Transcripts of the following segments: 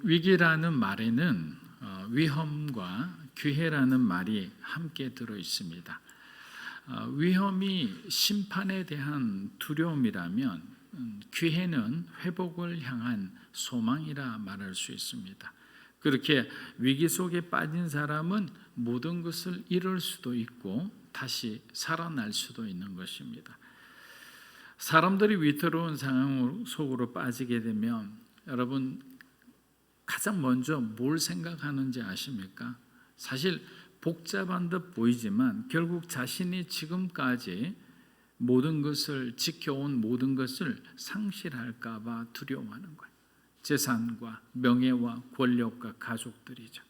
위기라는 말에는 위험과 기회라는 말이 함께 들어 있습니다. 위험이 심판에 대한 두려움이라면 기회는 회복을 향한 소망이라 말할 수 있습니다. 그렇게 위기 속에 빠진 사람은 모든 것을 잃을 수도 있고 다시 살아날 수도 있는 것입니다. 사람들이 위태로운 상황 속으로 빠지게 되면 여러분 가장 먼저 뭘 생각하는지 아십니까? 사실 복잡한 듯 보이지만 결국 자신이 지금까지 모든 것을 지켜온 모든 것을 상실할까 봐 두려워하는 거예요. 재산과 명예와 권력과 가족들이죠.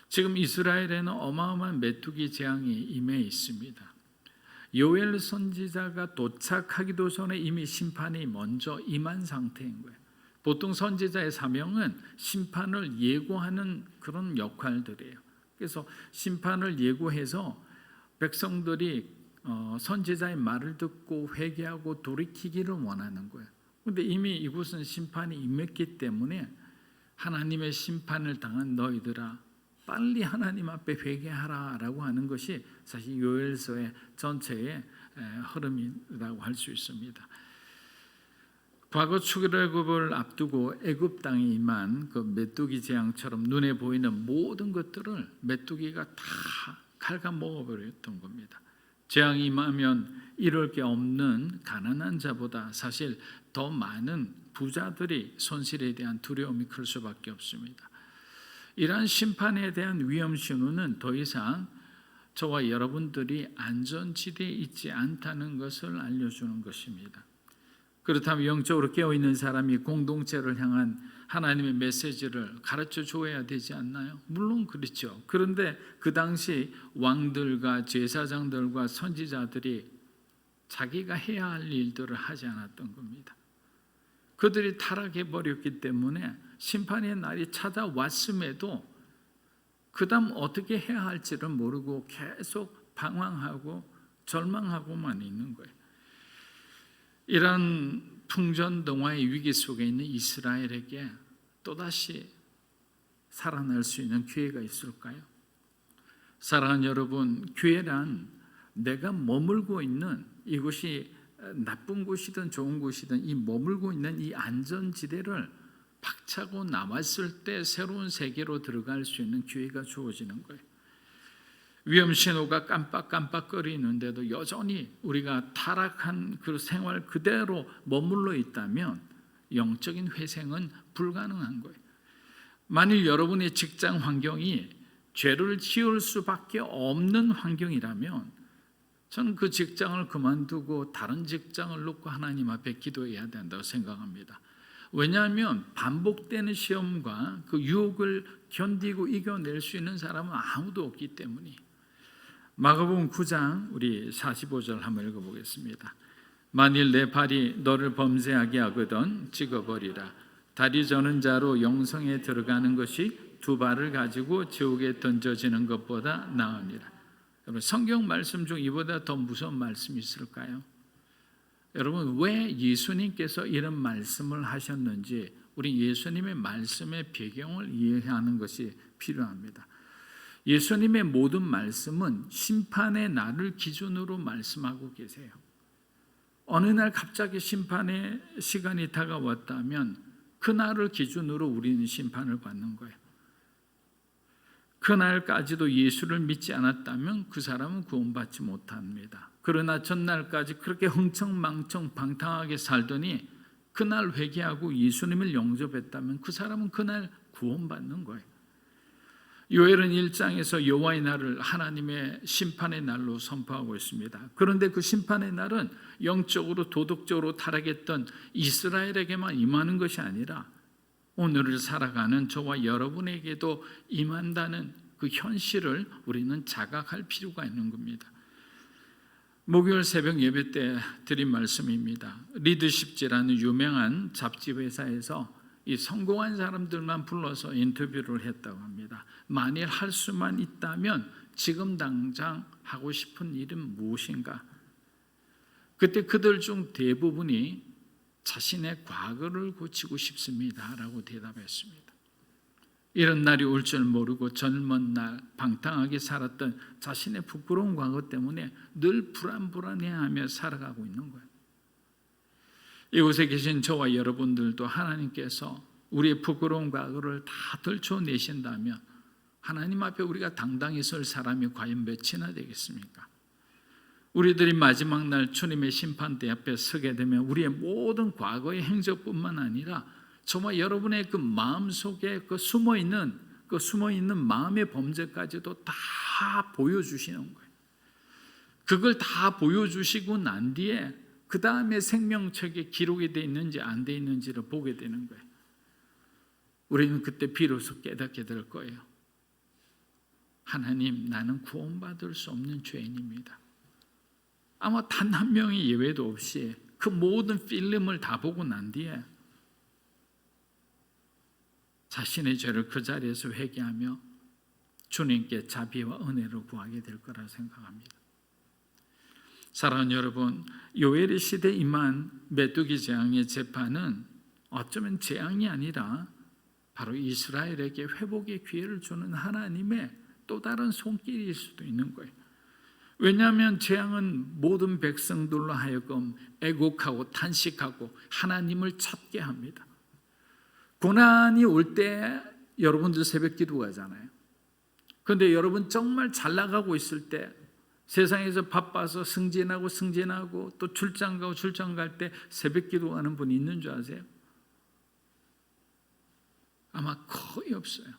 지금 이스라엘에는 어마어마한 메뚜기 재앙이 임해 있습니다. 요엘 선지자가 도착하기도 전에 이미 심판이 먼저 임한 상태인 거예요. 보통 선지자의 사명은 심판을 예고하는 그런 역할들이에요. 그래서 심판을 예고해서 백성들이 선지자의 말을 듣고 회개하고 돌이키기를 원하는 거예요. 그런데 이미 이곳은 심판이 임했기 때문에 하나님의 심판을 당한 너희들아 빨리 하나님 앞에 회개하라 라고 하는 것이 사실 요엘서의 전체의 흐름이라고 할 수 있습니다. 과거 출애굽을 앞두고 애굽 땅에 임한 그 메뚜기 재앙처럼 눈에 보이는 모든 것들을 메뚜기가 다 갉아먹어버렸던 겁니다. 재앙이 임하면 이럴 게 없는 가난한 자보다 사실 더 많은 부자들이 손실에 대한 두려움이 클 수밖에 없습니다. 이러한 심판에 대한 위험 신호는 더 이상 저와 여러분들이 안전지대에 있지 않다는 것을 알려주는 것입니다. 그렇다면 영적으로 깨어있는 사람이 공동체를 향한 하나님의 메시지를 가르쳐 줘야 되지 않나요? 물론 그렇죠. 그런데 그 당시 왕들과 제사장들과 선지자들이 자기가 해야 할 일들을 하지 않았던 겁니다. 그들이 타락해버렸기 때문에 심판의 날이 찾아왔음에도 그 다음 어떻게 해야 할지를 모르고 계속 방황하고 절망하고만 있는 거예요. 이런 풍전등화의 위기 속에 있는 이스라엘에게 또다시 살아날 수 있는 기회가 있을까요? 사랑하는 여러분, 기회란 내가 머물고 있는 이곳이 나쁜 곳이든 좋은 곳이든 이 머물고 있는 이 안전지대를 박차고 나왔을 때 새로운 세계로 들어갈 수 있는 기회가 주어지는 거예요. 위험 신호가 깜빡깜빡거리는데도 여전히 우리가 타락한 그 생활 그대로 머물러 있다면 영적인 회생은 불가능한 거예요. 만일 여러분의 직장 환경이 죄를 지을 수밖에 없는 환경이라면 저는 그 직장을 그만두고 다른 직장을 놓고 하나님 앞에 기도해야 된다고 생각합니다. 왜냐하면 반복되는 시험과 그 유혹을 견디고 이겨낼 수 있는 사람은 아무도 없기 때문이에요. 마가복음 9장 우리 45절 한번 읽어보겠습니다. 만일 내 발이 너를 범죄하게 하거든 찍어버리라. 다리 저는 자로 영성에 들어가는 것이 두 발을 가지고 지옥에 던져지는 것보다 나으니라. 여러분 성경 말씀 중 이보다 더 무서운 말씀이 있을까요? 여러분 왜 예수님께서 이런 말씀을 하셨는지 우리 예수님의 말씀의 배경을 이해하는 것이 필요합니다. 예수님의 모든 말씀은 심판의 날을 기준으로 말씀하고 계세요. 어느 날 갑자기 심판의 시간이 다가왔다면 그 날을 기준으로 우리는 심판을 받는 거예요. 그날까지도 예수를 믿지 않았다면 그 사람은 구원받지 못합니다. 그러나 전날까지 그렇게 흥청망청 방탕하게 살더니 그날 회개하고 예수님을 영접했다면 그 사람은 그날 구원받는 거예요. 요엘은 1장에서 여호와의 날을 하나님의 심판의 날로 선포하고 있습니다. 그런데 그 심판의 날은 영적으로 도덕적으로 타락했던 이스라엘에게만 임하는 것이 아니라 오늘을 살아가는 저와 여러분에게도 임한다는 그 현실을 우리는 자각할 필요가 있는 겁니다. 목요일 새벽 예배 때 드린 말씀입니다. 리더십지라는 유명한 잡지 회사에서 이 성공한 사람들만 불러서 인터뷰를 했다고 합니다. 만일 할 수만 있다면 지금 당장 하고 싶은 일은 무엇인가? 그때 그들 중 대부분이 자신의 과거를 고치고 싶습니다 라고 대답했습니다. 이런 날이 올 줄 모르고 젊은 날 방탕하게 살았던 자신의 부끄러운 과거 때문에 늘 불안해하며 살아가고 있는 거예요. 이곳에 계신 저와 여러분들도 하나님께서 우리의 부끄러운 과거를 다 들춰내신다면 하나님 앞에 우리가 당당히 설 사람이 과연 몇이나 되겠습니까? 우리들이 마지막 날 주님의 심판대 앞에 서게 되면 우리의 모든 과거의 행적뿐만 아니라 저와 여러분의 그 마음속에 그 숨어있는 마음의 범죄까지도 다 보여주시는 거예요. 그걸 다 보여주시고 난 뒤에 그 다음에 생명책에 기록이 되어 있는지 안 되어 있는지를 보게 되는 거예요. 우리는 그때 비로소 깨닫게 될 거예요. 하나님, 나는 구원받을 수 없는 죄인입니다. 아마 단 한 명의 예외도 없이 그 모든 필름을 다 보고 난 뒤에 자신의 죄를 그 자리에서 회개하며 주님께 자비와 은혜를 구하게 될 거라 생각합니다. 사랑하는 여러분, 요엘의 시대에 임한 메뚜기 재앙의 재판은 어쩌면 재앙이 아니라 바로 이스라엘에게 회복의 기회를 주는 하나님의 또 다른 손길일 수도 있는 거예요. 왜냐하면 재앙은 모든 백성들로 하여금 애곡하고 탄식하고 하나님을 찾게 합니다. 고난이 올 때 여러분들 새벽 기도 가잖아요. 그런데 여러분 정말 잘 나가고 있을 때, 세상에서 바빠서 승진하고 또 출장 갈 때 새벽 기도 하는 분이 있는 줄 아세요? 아마 거의 없어요.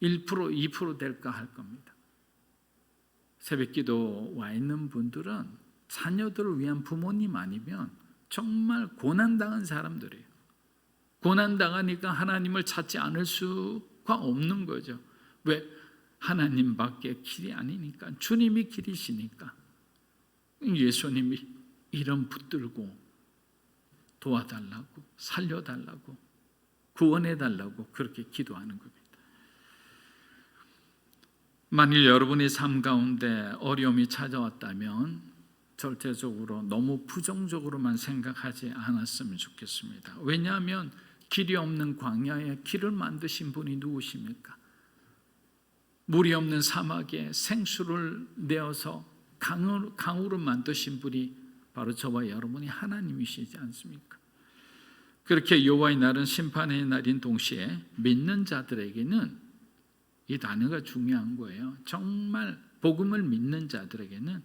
1%, 2% 될까 할 겁니다. 새벽 기도 와 있는 분들은 자녀들을 위한 부모님 아니면 정말 고난당한 사람들이에요. 고난당하니까 하나님을 찾지 않을 수가 없는 거죠. 왜? 하나님밖에 길이 아니니까, 주님이 길이시니까. 예수님이 이런 붙들고 도와달라고, 살려달라고, 구원해달라고 그렇게 기도하는 겁니다. 만일 여러분의 삶 가운데 어려움이 찾아왔다면 절대적으로 너무 부정적으로만 생각하지 않았으면 좋겠습니다. 왜냐하면 길이 없는 광야에 길을 만드신 분이 누구십니까? 물이 없는 사막에 생수를 내어서 강으로 만드신 분이 바로 저와 여러분이 하나님이시지 않습니까? 그렇게 여호와의 날은 심판의 날인 동시에 믿는 자들에게는 이 단어가 중요한 거예요. 정말 복음을 믿는 자들에게는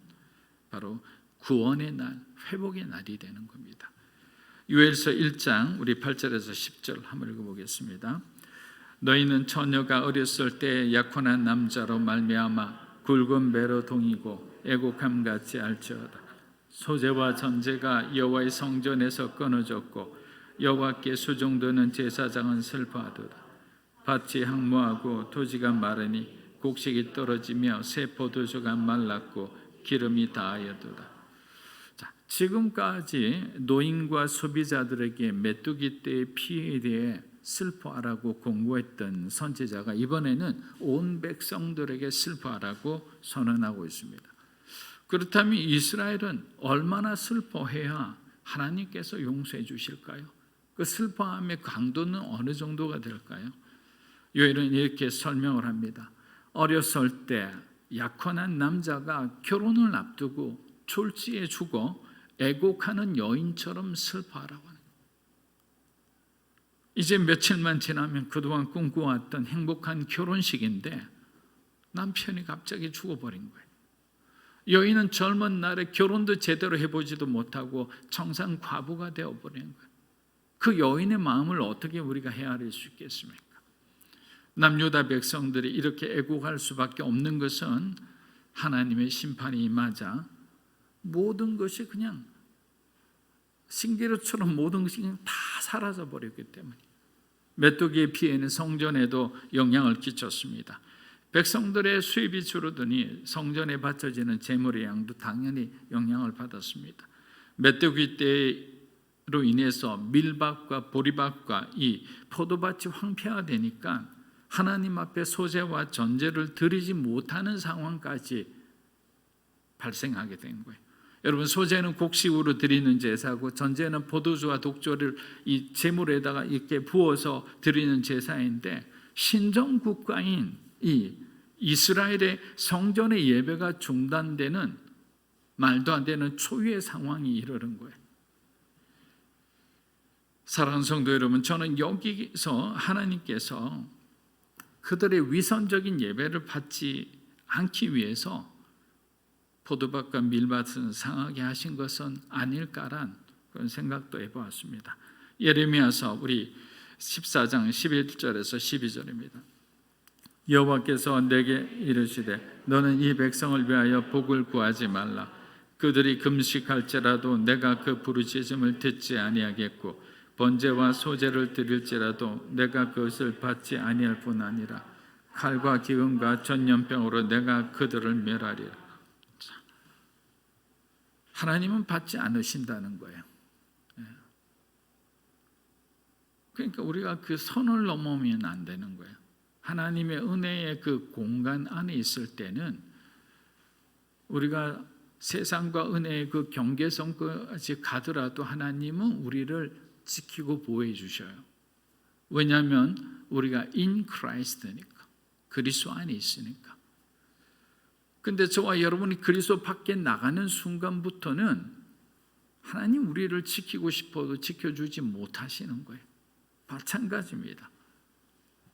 바로 구원의 날, 회복의 날이 되는 겁니다. 요엘서 1장 우리 8절에서 10절 한번 읽어보겠습니다. 너희는 처녀가 어렸을 때 약혼한 남자로 말미암아 굵은 배로 동이고 애곡함같이 알지어다. 소재와 전제가 여호와의 성전에서 끊어졌고 여호와께 수종드는 제사장은 슬퍼하도다. 밭이 항무하고 토지가 마르니 곡식이 떨어지며 새 포도주가 말랐고 기름이 다하여도다. 지금까지 노인과 소비자들에게 메뚜기 떼의 피해에 대해 슬퍼하라고 공고했던 선지자가 이번에는 온 백성들에게 슬퍼하라고 선언하고 있습니다. 그렇다면 이스라엘은 얼마나 슬퍼해야 하나님께서 용서해 주실까요? 그 슬퍼함의 강도는 어느 정도가 될까요? 요엘은 이렇게 설명을 합니다. 어렸을 때 약혼한 남자가 결혼을 앞두고 졸지에 죽어 애곡하는 여인처럼 슬퍼하라고 하는 거예요. 이제 며칠만 지나면 그동안 꿈꿔왔던 행복한 결혼식인데 남편이 갑자기 죽어버린 거예요. 여인은 젊은 날에 결혼도 제대로 해보지도 못하고 청산 과부가 되어버린 거예요. 그 여인의 마음을 어떻게 우리가 헤아릴 수 있겠습니까? 남유다 백성들이 이렇게 애곡할 수밖에 없는 것은 하나님의 심판이 임하자 모든 것이 그냥 신기루처럼 모든 것이 그냥 다 사라져 버렸기 때문에 메뚜기의 피해는 성전에도 영향을 끼쳤습니다. 백성들의 수입이 줄어드니 성전에 바쳐지는 제물의 양도 당연히 영향을 받았습니다. 메뚜기 떼로 인해서 밀밭과 보리밭과 이 포도밭이 황폐화되니까 하나님 앞에 소재와 전제를 드리지 못하는 상황까지 발생하게 된 거예요. 여러분, 소재는 곡식으로 드리는 제사고 전제는 포도주와 독조를 이 제물에다가 이렇게 부어서 드리는 제사인데 신정 국가인 이 이스라엘의 성전의 예배가 중단되는 말도 안 되는 초유의 상황이 이르는 거예요. 사랑하는 성도 여러분, 저는 여기서 하나님께서 그들의 위선적인 예배를 받지 않기 위해서 포도밭과 밀밭은 상하게 하신 것은 아닐까란 그런 생각도 해보았습니다. 예레미야서 우리 14장 11절에서 12절입니다. 여호와께서 내게 이르시되 너는 이 백성을 위하여 복을 구하지 말라. 그들이 금식할지라도 내가 그 부르짖음을 듣지 아니하겠고 번제와 소제를 드릴지라도 내가 그것을 받지 아니할 뿐 아니라 칼과 기근과 전염병으로 내가 그들을 멸하리라. 하나님은 받지 않으신다는 거예요. 그러니까 우리가 그 선을 넘으면 안 되는 거예요. 하나님의 은혜의 그 공간 안에 있을 때는 우리가 세상과 은혜의 그 경계선까지 가더라도 하나님은 우리를 지키고 보호해 주셔요. 왜냐하면 우리가 in Christ니까, 그리스도 안에 있으니까. 근데 저와 여러분이 그리스도 밖에 나가는 순간부터는 하나님 우리를 지키고 싶어도 지켜주지 못하시는 거예요. 마찬가지입니다.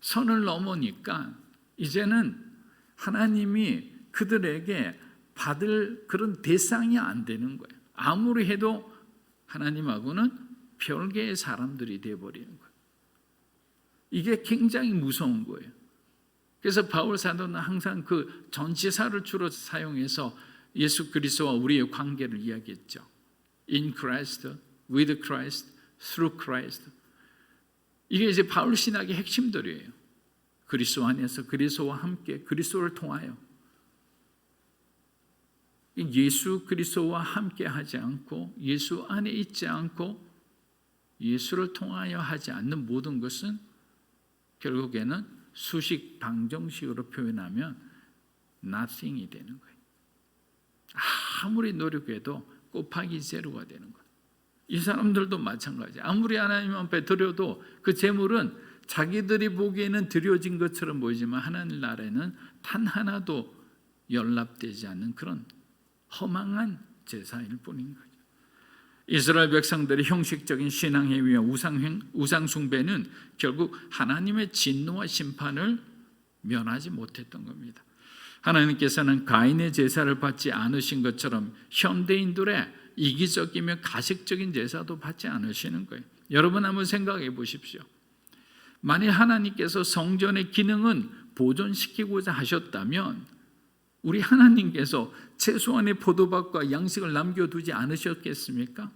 선을 넘으니까 이제는 하나님이 그들에게 받을 그런 대상이 안 되는 거예요. 아무리 해도 하나님하고는 별개의 사람들이 되어버리는 거예요. 이게 굉장히 무서운 거예요. 그래서 바울 사도는 항상 그 전치사를 주로 사용해서 예수 그리스도와 우리의 관계를 이야기했죠. In Christ, with Christ, through Christ. 이게 이제 바울 신학의 핵심들이에요. 그리스도 안에서 그리스도와 함께 그리스도를 통하여 예수 그리스도와 함께 하지 않고 예수 안에 있지 않고 예수를 통하여 하지 않는 모든 것은 결국에는 수식 방정식으로 표현하면 nothing이 되는 거예요. 아무리 노력해도 곱하기 제로가 되는 거예요. 이 사람들도 마찬가지예요. 아무리 하나님 앞에 드려도 그 제물은 자기들이 보기에는 드려진 것처럼 보이지만 하나님 나라에는 단 하나도 연락되지 않는 그런 허망한 제사일 뿐인 거죠. 이스라엘 백성들의 형식적인 신앙행위와 우상숭배는 결국 하나님의 진노와 심판을 면하지 못했던 겁니다. 하나님께서는 가인의 제사를 받지 않으신 것처럼 현대인들의 이기적이며 가식적인 제사도 받지 않으시는 거예요. 여러분 한번 생각해 보십시오. 만일 하나님께서 성전의 기능은 보존시키고자 하셨다면 우리 하나님께서 최소한의 포도밭과 양식을 남겨두지 않으셨겠습니까?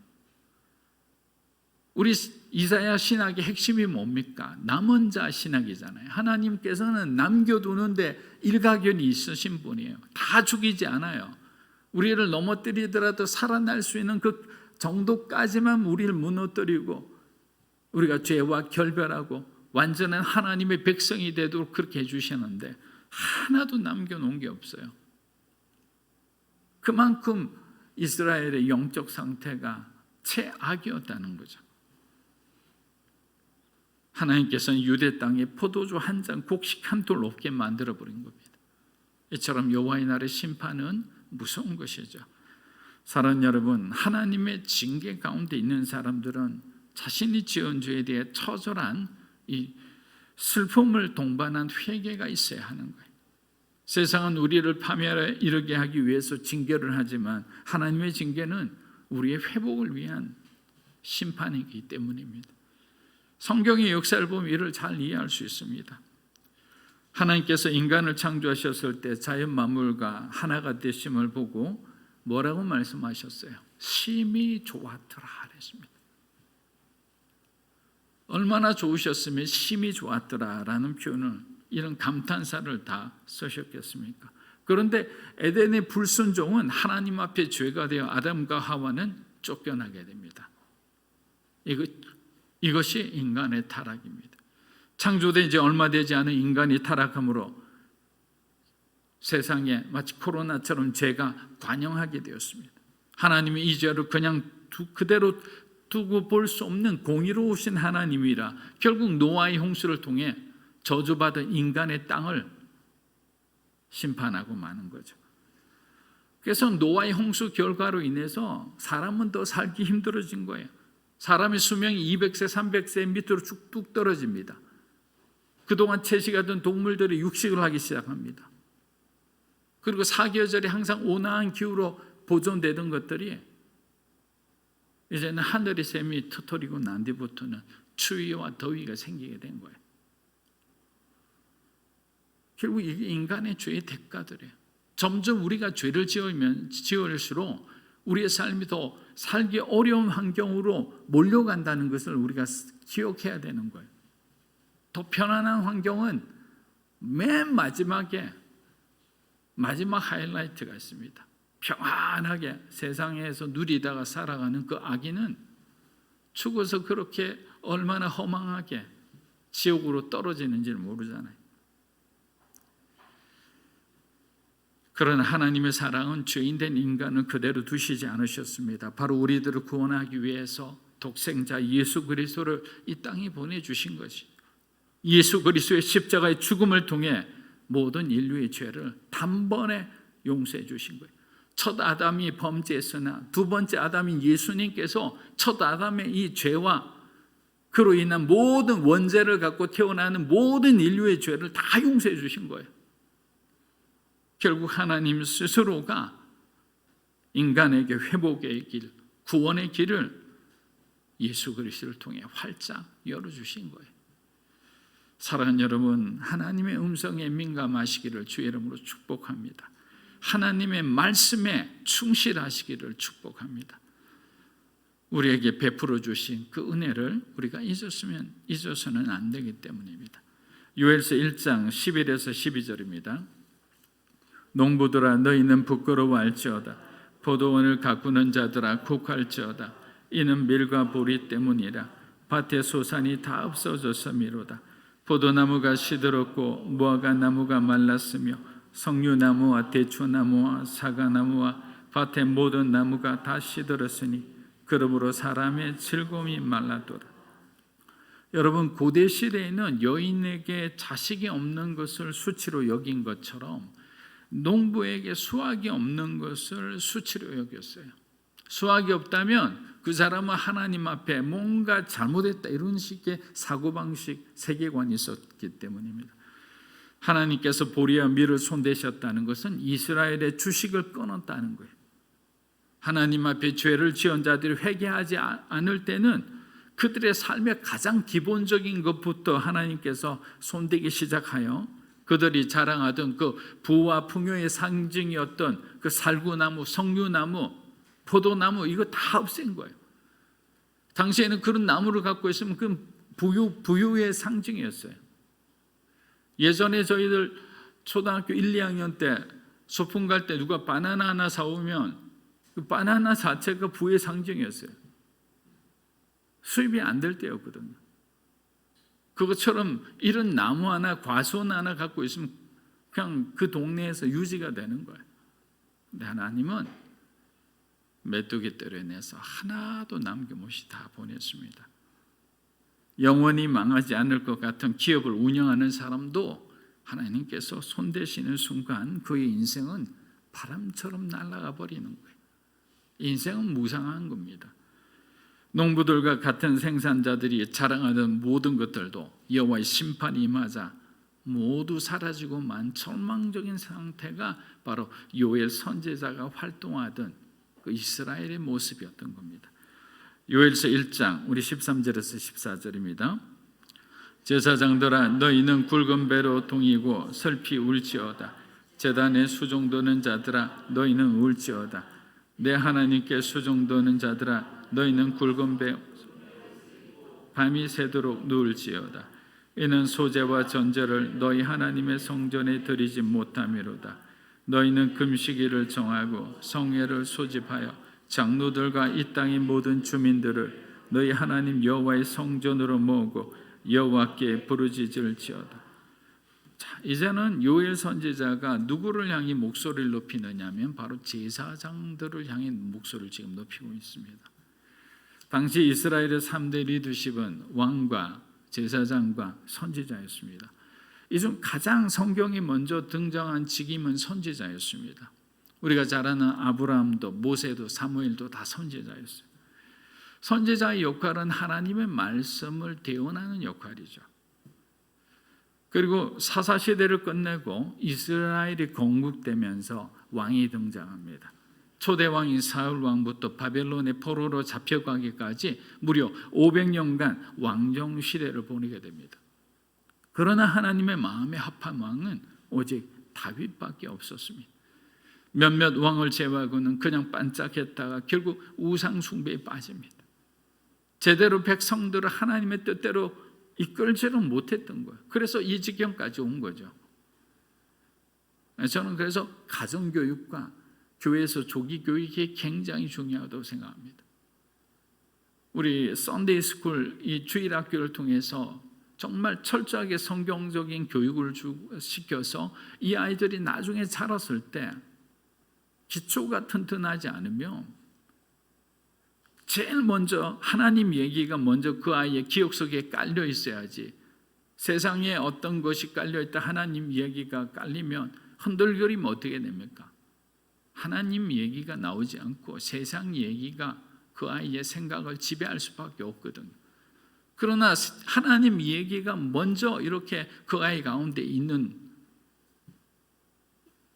우리 이사야 신학의 핵심이 뭡니까? 남은 자 신학이잖아요. 하나님께서는 남겨두는데 일가견이 있으신 분이에요. 다 죽이지 않아요. 우리를 넘어뜨리더라도 살아날 수 있는 그 정도까지만 우리를 무너뜨리고 우리가 죄와 결별하고 완전한 하나님의 백성이 되도록 그렇게 해주시는데 하나도 남겨놓은 게 없어요. 그만큼 이스라엘의 영적 상태가 최악이었다는 거죠. 하나님께서는 유대 땅에 포도주 한 잔, 곡식 한 돌 없게 만들어버린 겁니다. 이처럼 여호와의 날의 심판은 무서운 것이죠. 사랑하는 여러분, 하나님의 징계 가운데 있는 사람들은 자신이 지은 죄에 대해 처절한 이 슬픔을 동반한 회개가 있어야 하는 거예요. 세상은 우리를 파멸에 이르게 하기 위해서 징계를 하지만 하나님의 징계는 우리의 회복을 위한 심판이기 때문입니다. 성경의 역사를 보면 이를 잘 이해할 수 있습니다. 하나님께서 인간을 창조하셨을 때 자연 만물과 하나가 되심을 보고 뭐라고 말씀하셨어요? 심히 좋았더라 그랬습니다. 얼마나 좋으셨으면 심히 좋았더라라는 표현을 이런 감탄사를 다 쓰셨겠습니까? 그런데 에덴의 불순종은 하나님 앞에 죄가 되어 아담과 하와는 쫓겨나게 됩니다. 이것이 인간의 타락입니다. 창조된 지 얼마 되지 않은 인간이 타락함으로 세상에 마치 코로나처럼 죄가 관영하게 되었습니다. 하나님이 이 죄를 그냥 그대로 두고 볼 수 없는 공의로우신 하나님이라 결국 노아의 홍수를 통해 저주받은 인간의 땅을 심판하고 마는 거죠. 그래서 노아의 홍수 결과로 인해서 사람은 더 살기 힘들어진 거예요. 사람의 수명이 200세, 300세 밑으로 쭉 떨어집니다. 그동안 채식하던 동물들이 육식을 하기 시작합니다. 그리고 사계절이 항상 온화한 기후로 보존되던 것들이 이제는 하늘의 샘이 터뜨리고 난 뒤부터는 추위와 더위가 생기게 된 거예요. 결국 이게 인간의 죄의 대가들이에요. 점점 우리가 죄를 지을수록 우리의 삶이 더 살기 어려운 환경으로 몰려간다는 것을 우리가 기억해야 되는 거예요. 더 편안한 환경은 맨 마지막에 마지막 하이라이트가 있습니다. 평안하게 세상에서 누리다가 살아가는 그 아기는 죽어서 그렇게 얼마나 허망하게 지옥으로 떨어지는지를 모르잖아요. 그러나 하나님의 사랑은 죄인된 인간을 그대로 두시지 않으셨습니다. 바로 우리들을 구원하기 위해서 독생자 예수 그리스도를 이 땅에 보내주신 것이, 예수 그리스도의 십자가의 죽음을 통해 모든 인류의 죄를 단번에 용서해 주신 거예요. 첫 아담이 범죄했으나 두 번째 아담인 예수님께서 첫 아담의 이 죄와 그로 인한 모든 원죄를 갖고 태어나는 모든 인류의 죄를 다 용서해 주신 거예요. 결국 하나님 스스로가 인간에게 회복의 길, 구원의 길을 예수 그리스도를 통해 활짝 열어주신 거예요. 사랑하는 여러분, 하나님의 음성에 민감하시기를 주의 이름으로 축복합니다. 하나님의 말씀에 충실하시기를 축복합니다. 우리에게 베풀어 주신 그 은혜를 우리가 잊어서는 안 되기 때문입니다. 요엘서 1장 11에서 12절입니다. 농부들아 너희는 부끄러워할지어다. 포도원을 가꾸는 자들아 곡할지어다. 이는 밀과 보리 때문이라. 밭의 소산이 다 없어졌음이로다. 포도나무가 시들었고 무화과 나무가 말랐으며 석류나무와 대추나무와 사과나무와 밭의 모든 나무가 다 시들었으니 그러므로 사람의 즐거움이 말랐도다. 여러분, 고대 시대에는 여인에게 자식이 없는 것을 수치로 여긴 것처럼 농부에게 수확이 없는 것을 수치로 여겼어요. 수확이 없다면 그 사람은 하나님 앞에 뭔가 잘못했다, 이런 식의 사고방식, 세계관이 있었기 때문입니다. 하나님께서 보리와 밀을 손대셨다는 것은 이스라엘의 주식을 끊었다는 거예요. 하나님 앞에 죄를 지은 자들이 회개하지 않을 때는 그들의 삶의 가장 기본적인 것부터 하나님께서 손대기 시작하여 그들이 자랑하던 그 부와 풍요의 상징이었던 그 살구나무, 석류나무, 포도나무, 이거 다 없앤 거예요. 당시에는 그런 나무를 갖고 있으면 그 부유의 상징이었어요. 예전에 저희들 초등학교 1, 2학년 때 소풍 갈 때 누가 바나나 하나 사오면 그 바나나 자체가 부의 상징이었어요. 수입이 안 될 때였거든요. 그것처럼 이런 나무 하나, 과수원 하나 갖고 있으면 그냥 그 동네에서 유지가 되는 거예요. 근데 하나님은 메뚜기 떼를 내서 하나도 남김없이 다 보냈습니다. 영원히 망하지 않을 것 같은 기업을 운영하는 사람도 하나님께서 손대시는 순간 그의 인생은 바람처럼 날아가 버리는 거예요. 인생은 무상한 겁니다. 농부들과 같은 생산자들이 자랑하던 모든 것들도 여호와의 심판이 임하자 모두 사라지고 만 절망적인 상태가 바로 요엘 선지자가 활동하던 그 이스라엘의 모습이었던 겁니다. 요엘서 1장 우리 13절에서 14절입니다. 제사장들아 너희는 굵은 배로 동이고 슬피 울지어다. 제단에 수종도는 자들아 너희는 울지어다. 내 하나님께 수종도는 자들아 너희는 굵은 배 밤이 새도록 누울지어다. 이는 소제와 전제를 너희 하나님의 성전에 드리지 못함이로다. 너희는 금식일을 정하고 성회를 소집하여 장로들과 이 땅의 모든 주민들을 너희 하나님 여호와의 성전으로 모으고 여호와께 부르짖을지어다. 자, 이제는 요엘 선지자가 누구를 향해 목소리를 높이느냐면 바로 제사장들을 향해 목소리를 지금 높이고 있습니다. 당시 이스라엘의 3대 리더십은 왕과 제사장과 선지자였습니다. 이 중 가장 성경에 먼저 등장한 직임은 선지자였습니다. 우리가 잘 아는 아브라함도 모세도 사무엘도 다 선지자였어요. 선지자의 역할은 하나님의 말씀을 대언하는 역할이죠. 그리고 사사시대를 끝내고 이스라엘이 건국되면서 왕이 등장합니다. 초대 왕인 사울 왕부터 바벨론의 포로로 잡혀가기까지 무려 500년간 왕정 시대를 보내게 됩니다. 그러나 하나님의 마음에 합한 왕은 오직 다윗밖에 없었습니다. 몇몇 왕을 제외하고는 그냥 반짝했다가 결국 우상 숭배에 빠집니다. 제대로 백성들을 하나님의 뜻대로 이끌지를 못했던 거예요. 그래서 이 지경까지 온 거죠. 저는 그래서 가정교육과 교회에서 조기교육이 굉장히 중요하다고 생각합니다. 우리 썬데이 스쿨, 이 주일학교를 통해서 정말 철저하게 성경적인 교육을 시켜서 이 아이들이 나중에 자랐을 때 기초가 튼튼하지 않으면 제일 먼저 하나님 얘기가 먼저 그 아이의 기억 속에 깔려 있어야지, 세상에 어떤 것이 깔려있다 하나님 얘기가 깔리면 흔들거리면 어떻게 됩니까? 하나님 얘기가 나오지 않고 세상 얘기가 그 아이의 생각을 지배할 수밖에 없거든요. 그러나 하나님 얘기가 먼저 이렇게 그 아이 가운데 있는,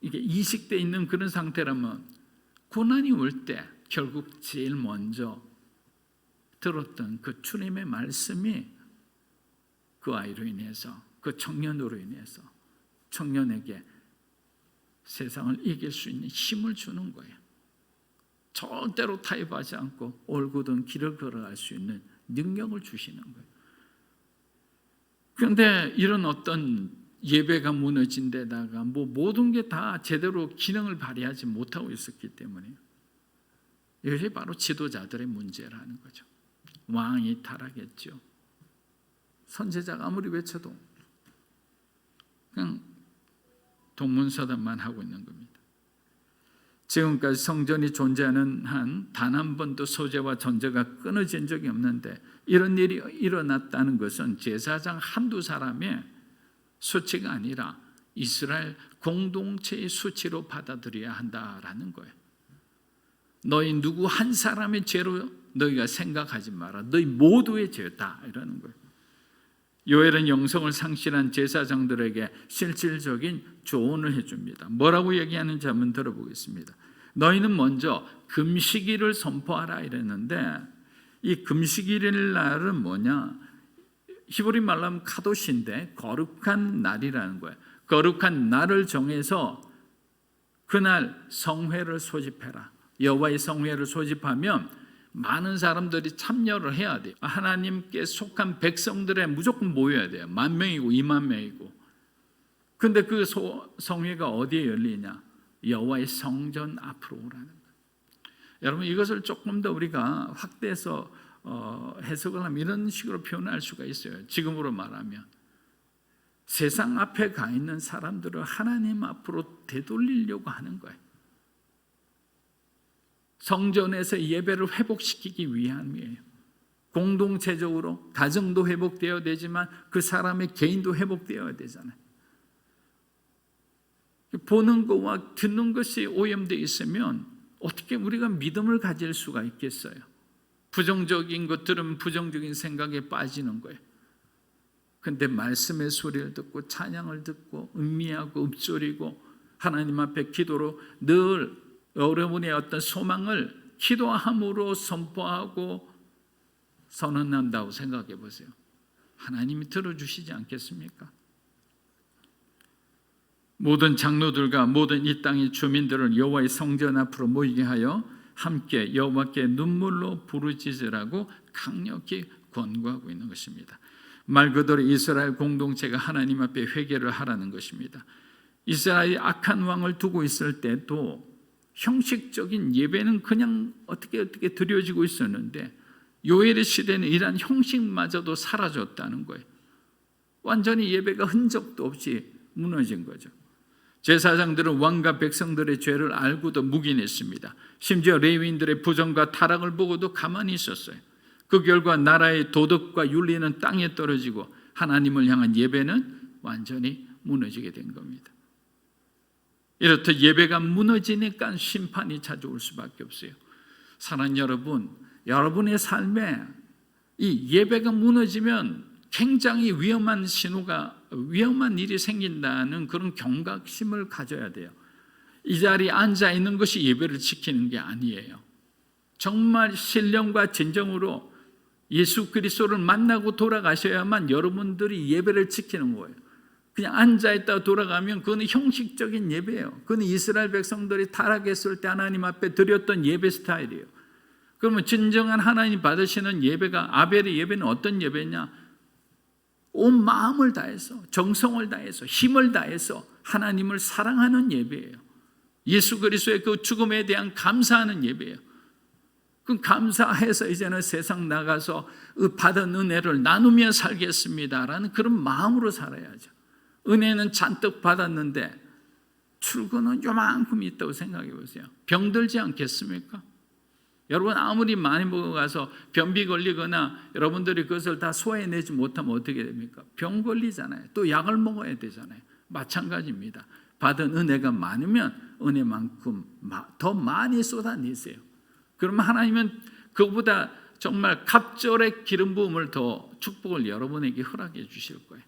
이게 이식되어 있는 그런 상태라면 고난이 올 때 결국 제일 먼저 들었던 그 주님의 말씀이 그 아이로 인해서, 그 청년으로 인해서 청년에게 세상을 이길 수 있는 힘을 주는 거예요. 절대로 타협하지 않고 올곧은 길을 걸어갈 수 있는 능력을 주시는 거예요. 그런데 이런 어떤 예배가 무너진 데다가 모든 게 다 제대로 기능을 발휘하지 못하고 있었기 때문에 이것이 바로 지도자들의 문제라는 거죠. 왕이 타락했죠. 선지자가 아무리 외쳐도 그냥 동문서답만 하고 있는 겁니다. 지금까지 성전이 존재하는 한 단 한 번도 소재와 전제가 끊어진 적이 없는데 이런 일이 일어났다는 것은 제사장 한두 사람의 수치가 아니라 이스라엘 공동체의 수치로 받아들여야 한다라는 거예요. 너희 누구 한 사람의 죄로 너희가 생각하지 마라. 너희 모두의 죄다 이라는 거예요. 요엘은 영성을 상실한 제사장들에게 실질적인 조언을 해줍니다. 뭐라고 얘기하는지 한번 들어보겠습니다. 너희는 먼저 금식일을 선포하라 이랬는데 이 금식일의 날은 뭐냐? 히브리 말로 하면 카도시인데 거룩한 날이라는 거예요. 거룩한 날을 정해서 그날 성회를 소집해라. 여호와의 성회를 소집하면 많은 사람들이 참여를 해야 돼요. 하나님께 속한 백성들에 무조건 모여야 돼요. 10,000명이고 20,000명이고. 근데 그 성회가 어디에 열리냐? 여호와의 성전 앞으로 오라는 거예요. 여러분, 이것을 조금 더 우리가 확대해서 해석을 하면 이런 식으로 표현할 수가 있어요. 지금으로 말하면 세상 앞에 가 있는 사람들을 하나님 앞으로 되돌리려고 하는 거예요. 성전에서 예배를 회복시키기 위함이에요. 공동체적으로 가정도 회복되어야 되지만 그 사람의 개인도 회복되어야 되잖아요. 보는 것과 듣는 것이 오염되어 있으면 어떻게 우리가 믿음을 가질 수가 있겠어요? 부정적인 것들은 부정적인 생각에 빠지는 거예요. 그런데 말씀의 소리를 듣고 찬양을 듣고 음미하고 읊조리고 하나님 앞에 기도로 늘 여러분의 어떤 소망을 기도함으로 선포하고 선언한다고 생각해 보세요. 하나님이 들어주시지 않겠습니까? 모든 장로들과 모든 이 땅의 주민들을 여호와의 성전 앞으로 모이게 하여 함께 여호와께 눈물로 부르짖으라고 강력히 권고하고 있는 것입니다. 말 그대로 이스라엘 공동체가 하나님 앞에 회개를 하라는 것입니다. 이스라엘이 악한 왕을 두고 있을 때도 형식적인 예배는 그냥 어떻게 드려지고 있었는데 요엘의 시대는 이러한 형식마저도 사라졌다는 거예요. 완전히 예배가 흔적도 없이 무너진 거죠. 제사장들은 왕과 백성들의 죄를 알고도 묵인했습니다. 심지어 레위인들의 부정과 타락을 보고도 가만히 있었어요. 그 결과 나라의 도덕과 윤리는 땅에 떨어지고 하나님을 향한 예배는 완전히 무너지게 된 겁니다. 이렇듯 예배가 무너지니까 심판이 찾아올 수밖에 없어요. 사랑하는 여러분, 여러분의 삶에 이 예배가 무너지면 굉장히 위험한 신호가, 위험한 일이 생긴다는 그런 경각심을 가져야 돼요. 이 자리에 앉아 있는 것이 예배를 지키는 게 아니에요. 정말 신령과 진정으로 예수 그리스도를 만나고 돌아가셔야만 여러분들이 예배를 지키는 거예요. 그냥 앉아있다가 돌아가면 그건 형식적인 예배예요. 그건 이스라엘 백성들이 타락했을 때 하나님 앞에 드렸던 예배 스타일이에요. 그러면 진정한 하나님 받으시는 예배가, 아벨의 예배는 어떤 예배냐? 온 마음을 다해서, 정성을 다해서, 힘을 다해서 하나님을 사랑하는 예배예요. 예수 그리스도의 그 죽음에 대한 감사하는 예배예요. 그럼 감사해서 이제는 세상 나가서 받은 은혜를 나누며 살겠습니다라는 그런 마음으로 살아야죠. 은혜는 잔뜩 받았는데 출근은 요만큼 있다고 생각해 보세요. 병들지 않겠습니까? 여러분 아무리 많이 먹어가서 변비 걸리거나 여러분들이 그것을 다 소화해내지 못하면 어떻게 됩니까? 병 걸리잖아요. 또 약을 먹어야 되잖아요. 마찬가지입니다. 받은 은혜가 많으면 은혜만큼 더 많이 쏟아내세요. 그러면 하나님은 그보다 정말 갑절의 기름 부음을 더 축복을 여러분에게 허락해 주실 거예요.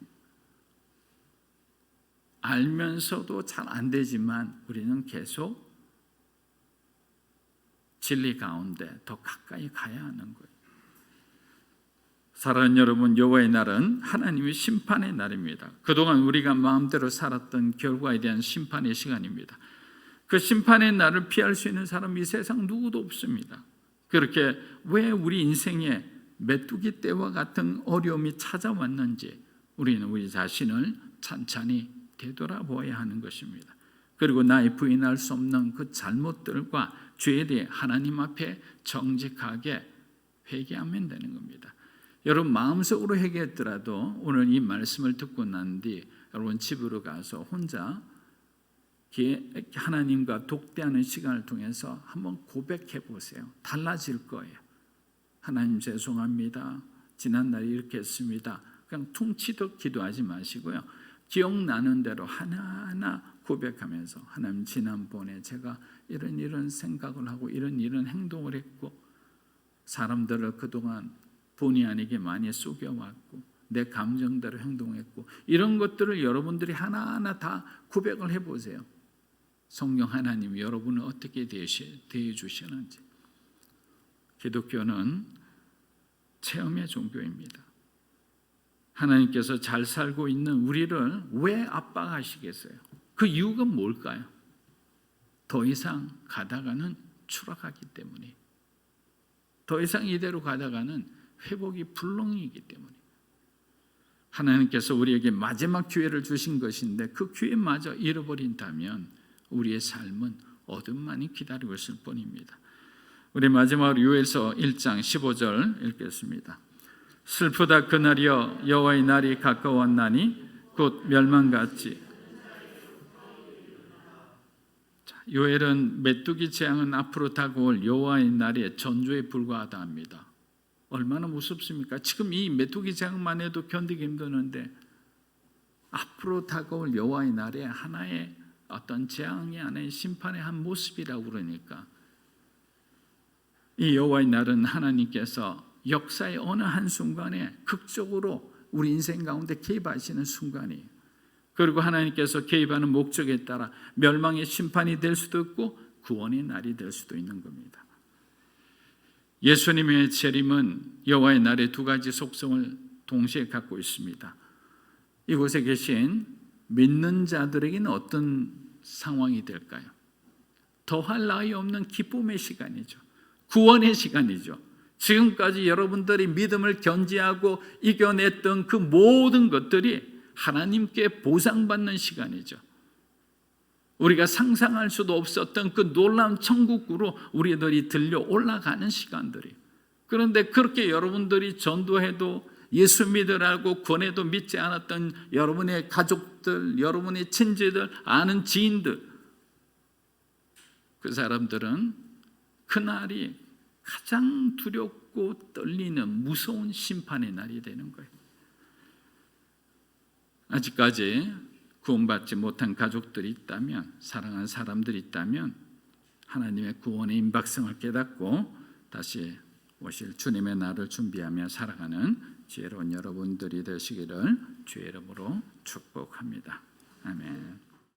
알면서도 잘 안 되지만 우리는 계속 진리 가운데 더 가까이 가야 하는 거예요. 사랑하는 여러분, 여호와의 날은 하나님의 심판의 날입니다. 그동안 우리가 마음대로 살았던 결과에 대한 심판의 시간입니다. 그 심판의 날을 피할 수 있는 사람이 이 세상 누구도 없습니다. 그렇게 왜 우리 인생에 메뚜기 떼와 같은 어려움이 찾아왔는지 우리는 우리 자신을 찬찬히 되돌아보아야 하는 것입니다. 그리고 나의 부인할 수 없는 그 잘못들과 죄에 대해 하나님 앞에 정직하게 회개하면 되는 겁니다. 여러분 마음속으로 회개했더라도 오늘 이 말씀을 듣고 난 뒤 여러분 집으로 가서 혼자 하나님과 독대하는 시간을 통해서 한번 고백해 보세요. 달라질 거예요. 하나님 죄송합니다. 지난날에 이렇게 했습니다. 그냥 퉁치듯 기도하지 마시고요. 기억나는 대로 하나하나 고백하면서 하나님 지난번에 제가 이런 생각을 하고 이런 행동을 했고 사람들을 그동안 본의 아니게 많이 속여왔고 내 감정대로 행동했고 이런 것들을 여러분들이 하나하나 다 고백을 해보세요. 성령 하나님이 여러분을 어떻게 대해주시는지. 기독교는 체험의 종교입니다. 하나님께서 잘 살고 있는 우리를 왜 압박하시겠어요? 그 이유가 뭘까요? 더 이상 가다가는 추락하기 때문에, 더 이상 이대로 가다가는 회복이 불능이기 때문에 하나님께서 우리에게 마지막 기회를 주신 것인데 그 기회마저 잃어버린다면 우리의 삶은 어둠만이 기다리고 있을 뿐입니다. 우리 마지막으로 요엘서 1장 15절 읽겠습니다. 슬프다 그날이여 여호와의 날이 가까웠나니 곧 멸망같이. 요엘은 메뚜기 재앙은 앞으로 다가올 여호와의 날의 전조에 불과하다 합니다. 얼마나 무섭습니까? 지금 이 메뚜기 재앙만 해도 견디기 힘드는데 앞으로 다가올 여호와의 날에 하나의 어떤 재앙이 아닌 심판의 한 모습이라고 그러니까 이 여호와의 날은 하나님께서 역사의 어느 한순간에 극적으로 우리 인생 가운데 개입하시는 순간이에요. 그리고 하나님께서 개입하는 목적에 따라 멸망의 심판이 될 수도 있고 구원의 날이 될 수도 있는 겁니다. 예수님의 재림은 여호와의 날의 두 가지 속성을 동시에 갖고 있습니다. 이곳에 계신 믿는 자들에게는 어떤 상황이 될까요? 더할 나위 없는 기쁨의 시간이죠. 구원의 시간이죠. 지금까지 여러분들이 믿음을 견지하고 이겨냈던 그 모든 것들이 하나님께 보상받는 시간이죠. 우리가 상상할 수도 없었던 그 놀라운 천국으로 우리들이 들려 올라가는 시간들이. 그런데 그렇게 여러분들이 전도해도 예수 믿으라고 권해도 믿지 않았던 여러분의 가족들, 여러분의 친지들, 아는 지인들, 그 사람들은 그날이 가장 두렵고 떨리는 무서운 심판의 날이 되는 거예요. 아직까지 구원받지 못한 가족들이 있다면, 사랑하는 사람들이 있다면 하나님의 구원의 임박성을 깨닫고 다시 오실 주님의 날을 준비하며 살아가는 지혜로운 여러분들이 되시기를 주의 이름으로 축복합니다. 아멘.